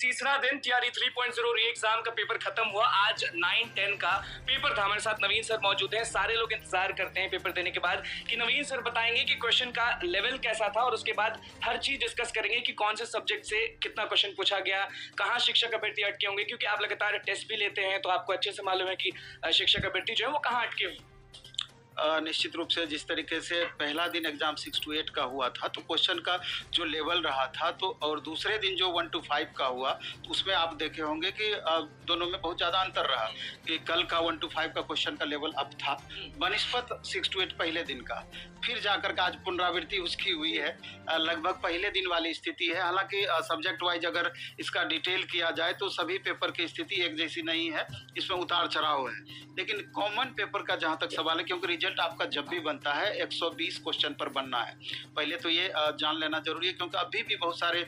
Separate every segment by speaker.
Speaker 1: तीसरा दिन टीआरई 3.0 री एग्जाम का पेपर खत्म हुआ। आज 9-10 का पेपर था। हमारे साथ नवीन सर मौजूद हैं। सारे लोग इंतजार करते हैं पेपर देने के बाद कि नवीन सर बताएंगे कि क्वेश्चन का लेवल कैसा था, और उसके बाद हर चीज डिस्कस करेंगे कि कौन से सब्जेक्ट से कितना क्वेश्चन पूछा गया, कहाँ शिक्षक अभ्यर्थी अटके होंगे, क्योंकि आप लगातार टेस्ट भी लेते हैं तो आपको अच्छे से मालूम है कि शिक्षक अभ्यर्थी जो है वो कहाँ अटके हुए।
Speaker 2: निश्चित रूप से जिस तरीके से पहला दिन एग्जाम 6 to 8 का हुआ था तो क्वेश्चन का जो लेवल रहा था, तो और दूसरे दिन जो 1 to 5 का हुआ तो उसमें आप देखे होंगे कि दोनों में बहुत ज़्यादा अंतर रहा कि कल का 1 to 5 का क्वेश्चन का लेवल अप था बनिस्पत 6 to 8 पहले दिन का। फिर जाकर के आज पुनरावृत्ति उसकी हुई है, लगभग पहले दिन वाली स्थिति है। हालांकि सब्जेक्ट वाइज अगर इसका डिटेल किया जाए तो सभी पेपर की स्थिति एक जैसी नहीं है, इसमें उतार चढ़ाव है। लेकिन कॉमन पेपर का जहाँ तक सवाल है, क्योंकि रिजल्ट आपका जब भी बनता है 120 क्वेश्चन पर बनना है, पहले तो ये जान लेना जरूरी है। क्योंकि अभी भी बहुत सारे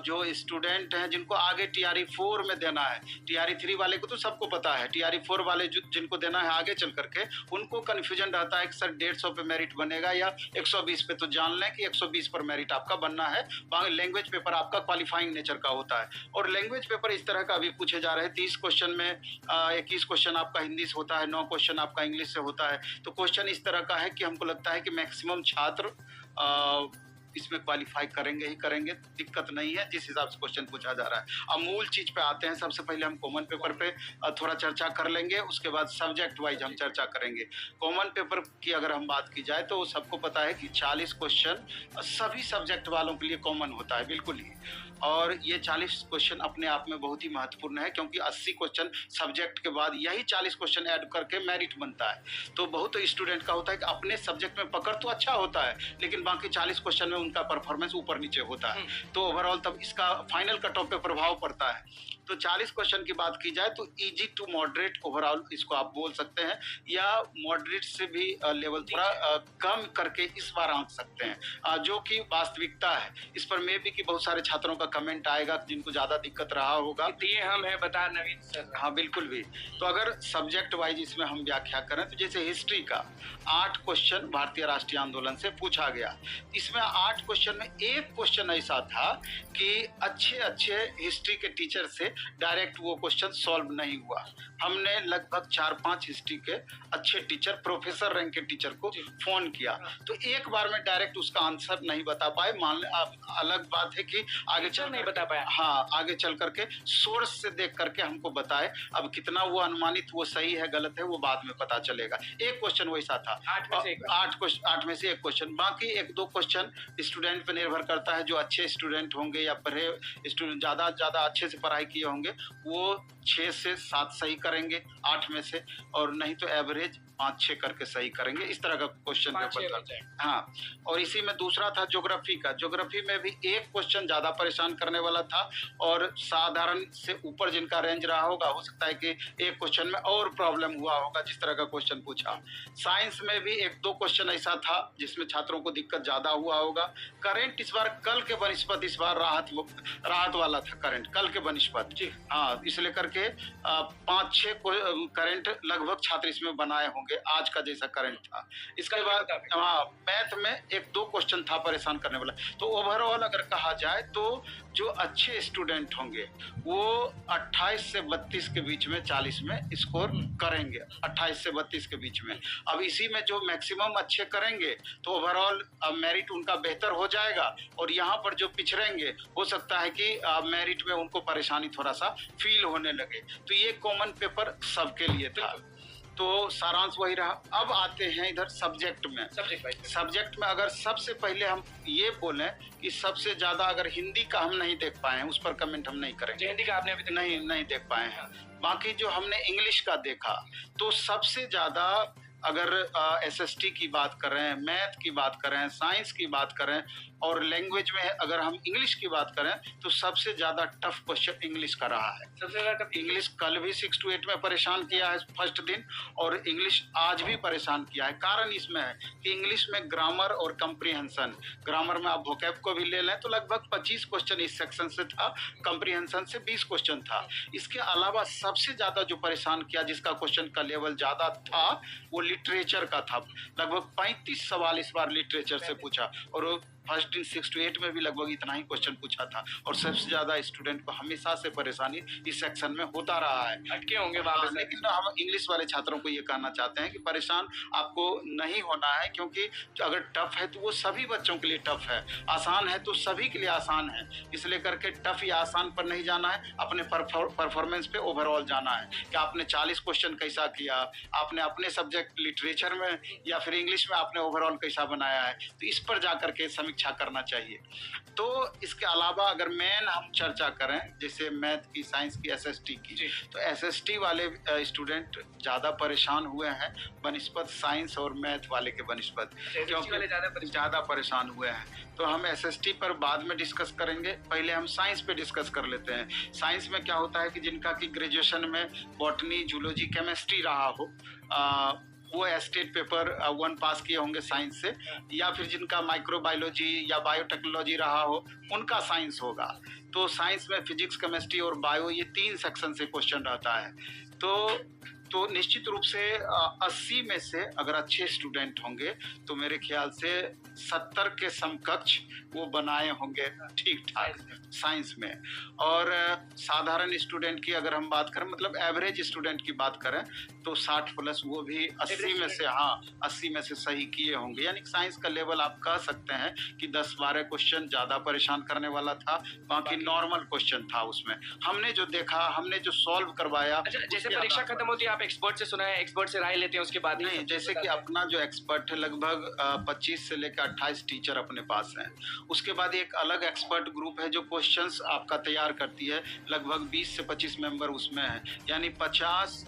Speaker 2: जो स्टूडेंट हैं जिनको आगे टीआरई 4 में देना है, टीआरई 3 वाले को तो सबको पता है, टीआरई 4 वाले जिनको देना है आगे चल करके उनको कन्फ्यूजन रहता है कि सर 150 पे मेरिट बनेगा या 120 पे। तो जान लें कि 120 पर मेरिट आपका बनना है। लैंग्वेज पेपर आपका क्वालिफाइंग नेचर का होता है, और लैंग्वेज पेपर इस तरह का अभी पूछे जा रहे हैं। 30 क्वेश्चन में 21 क्वेश्चन आपका हिंदी से होता है, 9 क्वेश्चन आपका इंग्लिश से होता है। तो क्वेश्चन इस तरह का है कि हमको लगता है कि मैक्सिमम छात्र इसमें क्वालिफाई करेंगे ही करेंगे, दिक्कत नहीं है जिस हिसाब से क्वेश्चन पूछा जा रहा है। अब मूल चीज पे आते हैं। सबसे पहले हम कॉमन पेपर पे थोड़ा चर्चा कर लेंगे, उसके बाद सब्जेक्ट वाइज हम चर्चा करेंगे। कॉमन पेपर की अगर हम बात की जाए तो सबको पता है कि 40 क्वेश्चन सभी सब्जेक्ट वालों के लिए कॉमन होता है, बिल्कुल ही। और ये 40 क्वेश्चन अपने आप में बहुत ही महत्वपूर्ण है, क्योंकि 80 क्वेश्चन सब्जेक्ट के बाद यही 40 क्वेश्चन ऐड करके मेरिट बनता है। तो बहुत स्टूडेंट का होता है कि अपने सब्जेक्ट में पकड़ तो अच्छा होता है, लेकिन बाकी 40 क्वेश्चन में उनका परफॉर्मेंस ऊपर नीचे होता है, तो ओवरऑल तब इसका फाइनल कट ऑफ पे प्रभाव पड़ता है। तो 40 क्वेश्चन की बात की जाए तो इजी टू मॉडरेट ओवरऑल इसको आप बोल सकते हैं, या मॉडरेट से भी लेवल थोड़ा कम करके इस बार आंक सकते हैं, जो कि वास्तविकता है। इस पर मे भी कि बहुत सारे छात्रों का कमेंट आएगा जिनको ज्यादा दिक्कत रहा होगा।
Speaker 1: ये हम है बता नवीन सर।
Speaker 2: हाँ बिल्कुल भी। तो अगर सब्जेक्ट वाइज इसमें हम व्याख्या करें तो जैसे हिस्ट्री का 8 क्वेश्चन भारतीय राष्ट्रीय आंदोलन से पूछा गया। इसमें 8 क्वेश्चन में एक क्वेश्चन ऐसा था कि अच्छे हिस्ट्री के टीचर से डायरेक्ट वो क्वेश्चन सॉल्व नहीं हुआ। हमने लगभग 4-5 हिस्ट्री के अच्छे टीचर, प्रोफेसर रैंक के टीचर को फोन किया, तो एक बार में डायरेक्ट उसका आंसर नहीं बता पाए। मान ले अलग बात है कि आगे चल
Speaker 1: नहीं बता पाया।
Speaker 2: हाँ, आगे चल करके सोर्स से देख करके हमको बताए। अब कितना वो अनुमानित, वो सही है गलत है, वो बाद में पता चलेगा। एक क्वेश्चन वैसा था, 8 में से एक क्वेश्चन। बाकी 1-2 क्वेश्चन स्टूडेंट पे निर्भर करता है। जो अच्छे स्टूडेंट होंगे या पढ़े स्टूडेंट, ज्यादा अच्छे से पढ़ाई किए होंगे, वो 6 से 7 सही करेंगे 8 में से, और नहीं तो एवरेज 5-6 करके सही करेंगे। इस तरह का क्वेश्चन पेपर था। हाँ, और इसी में दूसरा था ज्योग्राफी का। ज्योग्राफी में भी एक क्वेश्चन ज्यादा परेशान करने वाला था, और साधारण से ऊपर जिनका रेंज रहा होगा, हो सकता है कि एक क्वेश्चन में और प्रॉब्लम हुआ होगा जिस तरह का क्वेश्चन पूछा। साइंस में भी 1-2 क्वेश्चन ऐसा था जिसमें छात्रों को दिक्कत ज्यादा हुआ होगा। करेंट इस बार कल के बनिस्पत इस बार राहत वाला था, करेंट कल के बनिस्पत। हाँ, इसलिए करके 5-6 करेंट लगभग छात्र इसमें बनाए होंगे आज का जैसा करंट था। इसके बाद हाँ, मैथ में 1-2 क्वेश्चन था परेशान करने वाला। तो ओवरऑल अगर कहा जाए तो जो अच्छे स्टूडेंट होंगे वो 28 से 32 के बीच में 40 में स्कोर करेंगे, 28 से 32 के बीच में। अब इसी में जो मैक्सिमम अच्छे करेंगे तो ओवरऑल मेरिट उनका बेहतर हो जाएगा, और यहाँ पर जो पिछड़ेंगे हो सकता है कि मेरिट में उनको परेशानी थोड़ा सा फील होने लगे। तो ये कॉमन पेपर सबके लिए था। तो सारांश वही रहा। अब आते हैं इधर सब्जेक्ट में। सब्जेक्ट में अगर सबसे पहले हम ये बोलें कि सबसे ज्यादा अगर हिंदी का हम नहीं देख पाए हैं, उस पर कमेंट हम नहीं करेंगे।
Speaker 1: हिंदी का आपने अभी
Speaker 2: नहीं देख पाए हैं। बाकी जो हमने इंग्लिश का देखा तो सबसे ज्यादा अगर एसएसटी की बात करें, मैथ की बात करें, साइंस की बात करें, और लैंग्वेज में अगर हम इंग्लिश की बात करें तो सबसे ज्यादा टफ क्वेश्चन इंग्लिश का रहा है।
Speaker 1: सबसे ज्यादा टफ
Speaker 2: इंग्लिश कल भी 6 to 8 में परेशान किया है फर्स्ट दिन, और इंग्लिश आज भी परेशान किया है। कारण इसमें है कि इंग्लिश में ग्रामर और कंप्रीहेंशन, ग्रामर में आप वोकैब को भी ले लें तो लगभग 25 क्वेश्चन इस सेक्शन से था, कंप्रीहेंशन से 20 क्वेश्चन था। इसके अलावा सबसे ज्यादा जो परेशान किया, जिसका क्वेश्चन का लेवल ज्यादा था, वो लिटरेचर का था। लगभग 35 सवाल इस बार लिटरेचर से पूछा, और फर्स्ट दिन 6 to 8 में भी लगभग इतना ही क्वेश्चन पूछा था और सबसे ज्यादा स्टूडेंट को हमेशा से परेशानी इस सेक्शन में होता रहा है।
Speaker 1: अटके होंगे वहां पे।
Speaker 2: लेकिन हम इंग्लिश वाले छात्रों को ये कहना चाहते हैं कि परेशान आपको नहीं होना है, क्योंकि अगर टफ है तो वो सभी बच्चों के लिए टफ है, आसान है तो सभी के लिए आसान है। इसलिए करके टफ या आसान पर नहीं जाना है, अपने परफॉर्मेंस पे ओवरऑल जाना है कि आपने 40 क्वेश्चन कैसा किया, आपने अपने सब्जेक्ट लिटरेचर में या फिर इंग्लिश में आपने ओवरऑल कैसा बनाया है, तो इस पर जा करके समीक्षा करना चाहिए। तो इसके अलावा अगर मेन हम चर्चा करें जैसे मैथ की, साइंस की, एसएसटी की, तो एसएसटी वाले स्टूडेंट ज़्यादा परेशान हुए हैं बनिस्बत साइंस और मैथ वाले के बनिस्बत, क्योंकि ज़्यादा परेशान हुए हैं। तो हम एसएसटी पर बाद में डिस्कस करेंगे, पहले हम साइंस पे डिस्कस कर लेते हैं। साइंस में क्या होता है कि जिनका कि ग्रेजुएशन में बॉटनी, जूलॉजी, केमिस्ट्री रहा हो, वो स्टेट पेपर 1 पास किए होंगे साइंस से, या फिर जिनका माइक्रोबायोलॉजी या बायोटेक्नोलॉजी रहा हो उनका साइंस होगा। तो साइंस में फिजिक्स, केमिस्ट्री और बायो, ये 3 सेक्शन से क्वेश्चन रहता है। तो निश्चित रूप से 80 में से अगर अच्छे स्टूडेंट होंगे तो मेरे ख्याल से 70 के समकक्ष वो बनाए होंगे ठीक ठाक साइंस में। और साधारण स्टूडेंट की अगर हम बात करें, मतलब एवरेज स्टूडेंट की बात करें, तो 60 प्लस वो भी 80 में से, हाँ 80 में से सही किए होंगे। यानी साइंस का लेवल आप कह सकते हैं कि 10-12 क्वेश्चन ज़्यादा परेशान करने वाला था, बाकी नॉर्मल क्वेश्चन था उसमें। हमने जो देखा, हमने जो सॉल्व करवाया।
Speaker 1: अच्छा, जैसे परीक्षा खत्म होती है आप एक्सपर्ट से सुना है, एक्सपर्ट से राय लेते हैं उसके बाद?
Speaker 2: नहीं, जैसे कि अपना जो एक्सपर्ट है लगभग 25 से लेकर 28 टीचर अपने पास हैं। उसके बाद एक अलग एक्सपर्ट ग्रुप है जो क्वेश्चंस आपका तैयार करती है, लगभग 20 से 25 मेंबर उसमें है, यानी 50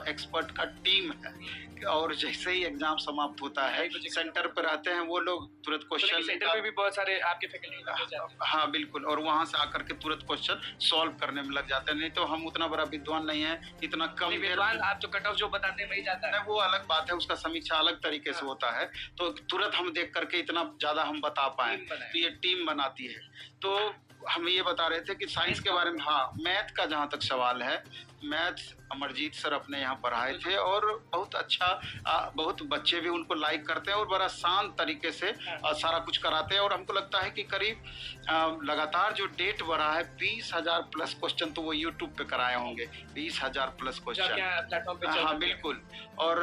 Speaker 2: एक्सपर्ट का टीम है। और जैसे ही एग्जाम समाप्त होता है, सेंटर पर रहते हैं वो लोग, तुरंत क्वेश्चन
Speaker 1: सेंटर पे भी बहुत सारे आपके फैकल्टी।
Speaker 2: हाँ बिल्कुल, और वहाँ से आकर के तुरंत क्वेश्चन सॉल्व करने में लग जाते हैं। नहीं तो हम उतना बड़ा विद्वान नहीं है, इतना कम
Speaker 1: विद्वान आप जो कट ऑफ जो बताते हैं वही जाता है,
Speaker 2: वो अलग बात है, उसका समीक्षा अलग तरीके से होता है। तो तुरंत हम देख करके इतना ज्यादा हम बता पाए, तो ये टीम बनाती है। तो हम ये बता रहे थे कि साइंस के बारे में। हाँ, मैथ का जहाँ तक सवाल है, मैथ अमरजीत सर अपने यहाँ पढ़ाए थे और बहुत अच्छा, बहुत बच्चे भी उनको लाइक करते हैं और बड़ा शांत तरीके से सारा कुछ कराते हैं। और हमको लगता है कि करीब लगातार जो डेट बढ़ा है, 20,000 प्लस क्वेश्चन तो वो यूट्यूब पे कराए होंगे, 20,000 प्लस क्वेश्चन। हाँ बिल्कुल। और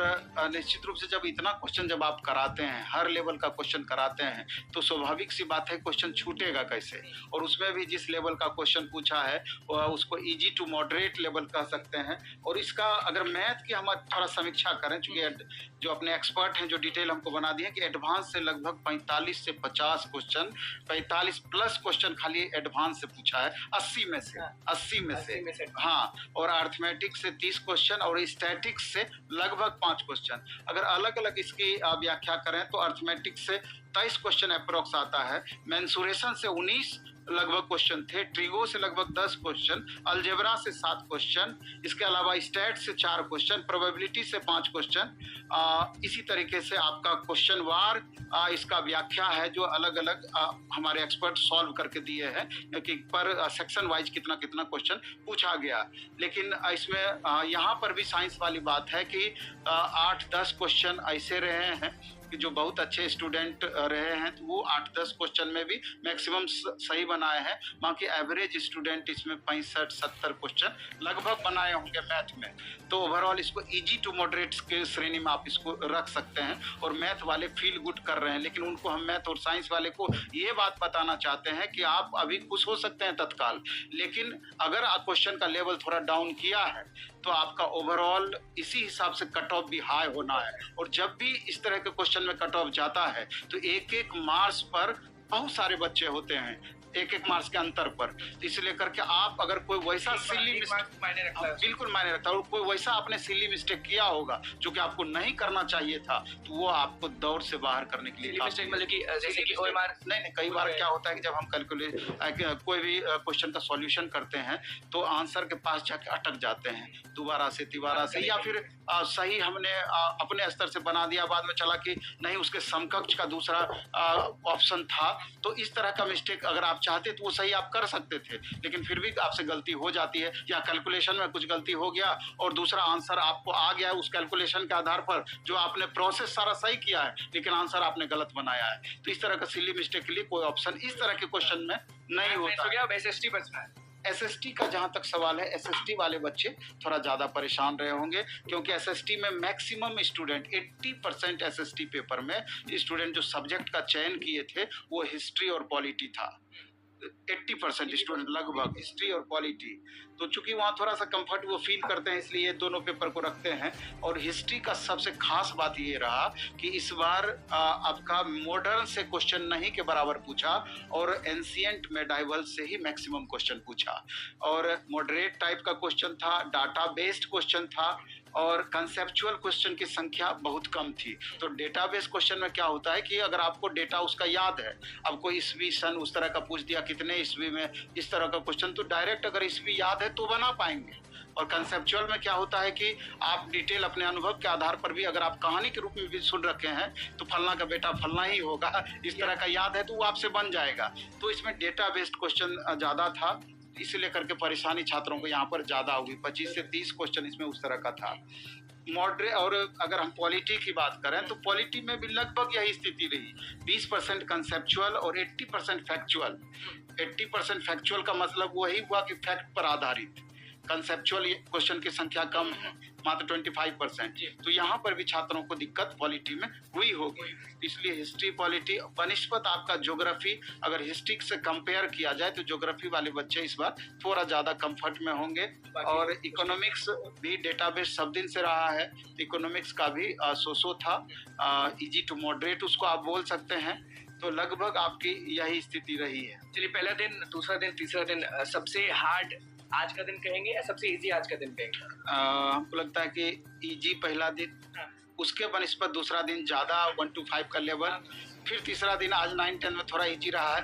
Speaker 2: निश्चित रूप से जब इतना क्वेश्चन जब आप कराते हैं, हर लेवल का क्वेश्चन कराते हैं, तो स्वाभाविक सी बात है क्वेश्चन छूटेगा कैसे। और उसमें भी जिस लेवल का क्वेश्चन पूछा है उसको इजी टू मॉडरेट लेवल कह सकते हैं। और इसका अगर मैथ की हम थोड़ा समीक्षा करें, चूंकि जो अपने एक्सपर्ट हैं जो डिटेल हमको बना दिए कि एडवांस से लगभग 45 से 50 क्वेश्चन, 45 प्लस क्वेश्चन खाली एडवांस से पूछा है 80 में से। हाँ, और अर्थमेटिक से 30 क्वेश्चन और स्टैटिक्स से लगभग 5 क्वेश्चन। अगर अलग अलग इसकी व्याख्या करें तो अर्थमेटिक से 23 क्वेश्चन अप्रोक्स आता है, मेंसुरेशन से 19 लगभग क्वेश्चन थे, ट्रिगो से लगभग 10 क्वेश्चन, अलजेब्रा से 7 क्वेश्चन, इसके अलावा स्टैट से 4 क्वेश्चन, प्रोबेबिलिटी से 5 क्वेश्चन। इसी तरीके से आपका क्वेश्चन वार इसका व्याख्या है जो अलग अलग हमारे एक्सपर्ट सॉल्व करके दिए हैं कि पर सेक्शन वाइज कितना कितना क्वेश्चन पूछा गया। लेकिन इसमें यहाँ पर भी साइंस वाली बात है कि 8-10 क्वेश्चन ऐसे रहे हैं कि जो बहुत अच्छे स्टूडेंट रहे हैं, तो वो 8-10 क्वेश्चन में भी मैक्सिमम सही बनाए हैं। बाकी एवरेज स्टूडेंट इसमें 65-70 क्वेश्चन लगभग बनाए होंगे मैथ में। तो ओवरऑल इसको इजी टू मॉडरेट के श्रेणी में आप इसको रख सकते हैं। और मैथ वाले फील गुड कर रहे हैं, लेकिन उनको हम मैथ और साइंस वाले को ये बात बताना चाहते हैं कि आप अभी खुश हो सकते हैं तत्काल, लेकिन अगर आप क्वेश्चन का लेवल थोड़ा डाउन किया है तो आपका ओवरऑल इसी हिसाब से कट ऑफ भी हाई होना है। और जब भी इस तरह के क्वेश्चन में कट ऑफ जाता है तो एक एक मार्क्स पर बहुत सारे बच्चे होते हैं, एक एक मार्क्स के अंतर पर। तो इसलिए करके आप अगर कोई वैसा सिली मिस्टेक, बिल्कुल मायने रखता है, और कोई वैसा आपने सिली मिस्टेक किया होगा जो कि आपको नहीं करना चाहिए था, तो वो आपको दौड़ से बाहर करने के लिए
Speaker 1: मतलब कि जैसे कि
Speaker 2: नहीं, कई बार क्या होता है कि जब हम कैलकुलेट कोई भी क्वेश्चन का सॉल्यूशन करते हैं तो आंसर के पास जाके अटक जाते हैं दोबारा से तिबारा से, या फिर सही हमने अपने स्तर से बना दिया, बाद में चला कि नहीं उसके समकक्ष का दूसरा ऑप्शन था। तो इस तरह का मिस्टेक अगर आप चाहते तो वो सही आप कर सकते थे, लेकिन फिर भी आपसे गलती हो जाती है, या कैलकुलेशन में कुछ गलती हो गया और दूसरा आंसर आपको आ गया उस कैलकुलेशन के आधार पर, जो आपने प्रोसेस सारा सही किया है लेकिन आंसर आपने गलत बनाया है। तो इस तरह का सिली मिस्टेक के लिए कोई ऑप्शन इस तरह के क्वेश्चन में नहीं होता है।
Speaker 1: अब एसएसटी बचना है।
Speaker 2: एसएसटी का जहां तक सवाल है, एसएसटी वाले बच्चे थोड़ा ज्यादा परेशान रहे होंगे, क्योंकि एसएसटी में मैक्सिमम स्टूडेंट 80% एसएसटी पेपर में स्टूडेंट जो सब्जेक्ट का चयन किए थे वो हिस्ट्री और पॉलिटी था। 80% स्टूडेंट लगभग हिस्ट्री और पॉलिटी। तो चूंकि वहाँ थोड़ा सा कंफर्ट वो फील करते हैं, इसलिए ये दोनों पेपर को रखते हैं। और हिस्ट्री का सबसे खास बात ये रहा कि इस बार आपका मॉडर्न से क्वेश्चन नहीं के बराबर पूछा और एंशिएंट मेडाइवल से ही मैक्सिमम क्वेश्चन पूछा, और मॉडरेट टाइप का क्वेश्चन था, डाटा बेस्ड क्वेश्चन था, और कंसेप्चुअल क्वेश्चन की संख्या बहुत कम थी। तो डेटाबेस क्वेश्चन में क्या होता है कि अगर आपको डेटा उसका याद है, अब कोई ईस्वी सन उस तरह का पूछ दिया, कितने ईस्वी में, इस तरह का क्वेश्चन, तो डायरेक्ट अगर ईस्वी याद है तो बना पाएंगे। और कंसेप्चुअल में क्या होता है कि आप डिटेल अपने अनुभव के आधार पर भी, अगर आप कहानी के रूप में भी सुन रखे हैं तो फलना का बेटा फलना ही होगा, इस तरह का याद है तो वो आपसे बन जाएगा। तो इसमें डेटा बेस्ड क्वेश्चन ज़्यादा था, इसीलिए करके परेशानी छात्रों को यहाँ पर ज़्यादा हुई। 25 से 30 क्वेश्चन इसमें उस तरह का था। मॉडरेट, और अगर हम पॉलिटी की बात करें तो पॉलिटी में भी लगभग यही स्थिति रही, 20% कंसेप्चुअल और 80% फैक्चुअल। 80% फैक्चुअल का मतलब वही हुआ कि फैक्ट पर आधारित। कंसेप्चुअल क्वेश्चन की संख्या कम है, मात्र 25%। तो यहाँ पर भी छात्रों को दिक्कत पॉलिटी में हुई होगी। इसलिए हिस्ट्री पॉलिटी बनिस्बत आपका ज्योग्राफी, अगर हिस्ट्री से कंपेयर किया जाए तो ज्योग्राफी वाले बच्चे इस बार थोड़ा ज़्यादा कंफर्ट में होंगे। और इकोनॉमिक्स भी डेटाबेस सब दिन से रहा है, इकोनॉमिक्स का भी सो था, इजी टू मॉडरेट उसको आप बोल सकते हैं। तो लगभग आपकी यही स्थिति रही है।
Speaker 1: चलिए, पहला दिन, दूसरा दिन, तीसरा दिन, सबसे हार्ड आज का दिन कहेंगे या सबसे इजी आज का दिन कहेंगे?
Speaker 2: हमको लगता है कि इजी पहला दिन, उसके बनिस्बत दूसरा दिन ज़्यादा 1 to 5 का लेवल, फिर तीसरा दिन आज 9-10 में थोड़ा इजी रहा है।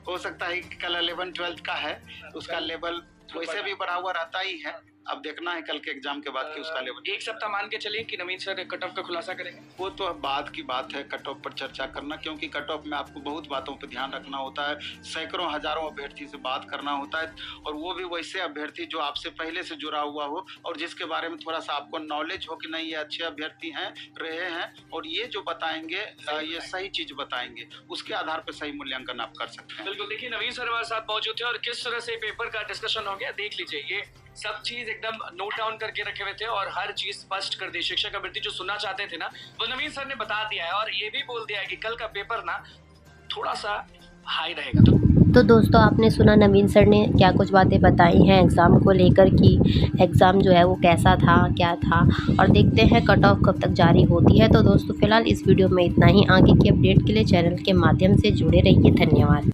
Speaker 2: हो सकता है कि कल 11-12 का है, उसका लेवल वैसे भी बढ़ा हुआ रहता ही है। अब देखना है कल के एग्जाम के बाद कि उसका लेवल।
Speaker 1: एक सप्ताह मान के चलिए कि नवीन सर कट ऑफ का खुलासा करेंगे।
Speaker 2: वो तो बाद की बात है कट ऑफ पर चर्चा करना, क्योंकि कट ऑफ में आपको बहुत बातों पर ध्यान रखना होता है, सैकड़ों हजारों अभ्यर्थी से बात करना होता है, और वो भी वैसे अभ्यर्थी जो आपसे पहले से जुड़ा हुआ हो और जिसके बारे में थोड़ा सा आपको नॉलेज हो कि नहीं ये अच्छे अभ्यर्थी हैं, रहे हैं, और ये जो बताएंगे ये सही चीज बताएंगे, उसके आधार पर सही मूल्यांकन आप कर सकते हैं।
Speaker 1: बिल्कुल, देखिए नवीन सर हमारे साथ मौजूद थे और किस तरह से पेपर का डिस्कशन हो गया देख लीजिए। ये सब चीज एकदम नोट डाउन करके रखे हुए थे और हर चीज स्पष्ट कर दी। शिक्षक अभ्यर्थी जो सुनना चाहते थे ना, वो नवीन सर ने बता दिया है, और ये भी बोल दिया है कि कल का पेपर ना थोड़ा सा हाई रहेगा।
Speaker 3: तो दोस्तों, आपने सुना नवीन सर ने क्या कुछ बातें बताई हैं एग्ज़ाम को लेकर कि एग्ज़ाम जो है वो कैसा था, क्या था, और देखते हैं कट ऑफ कब तक जारी होती है। तो दोस्तों, फिलहाल इस वीडियो में इतना ही। आगे की अपडेट के लिए चैनल के माध्यम से जुड़े रहिए। धन्यवाद।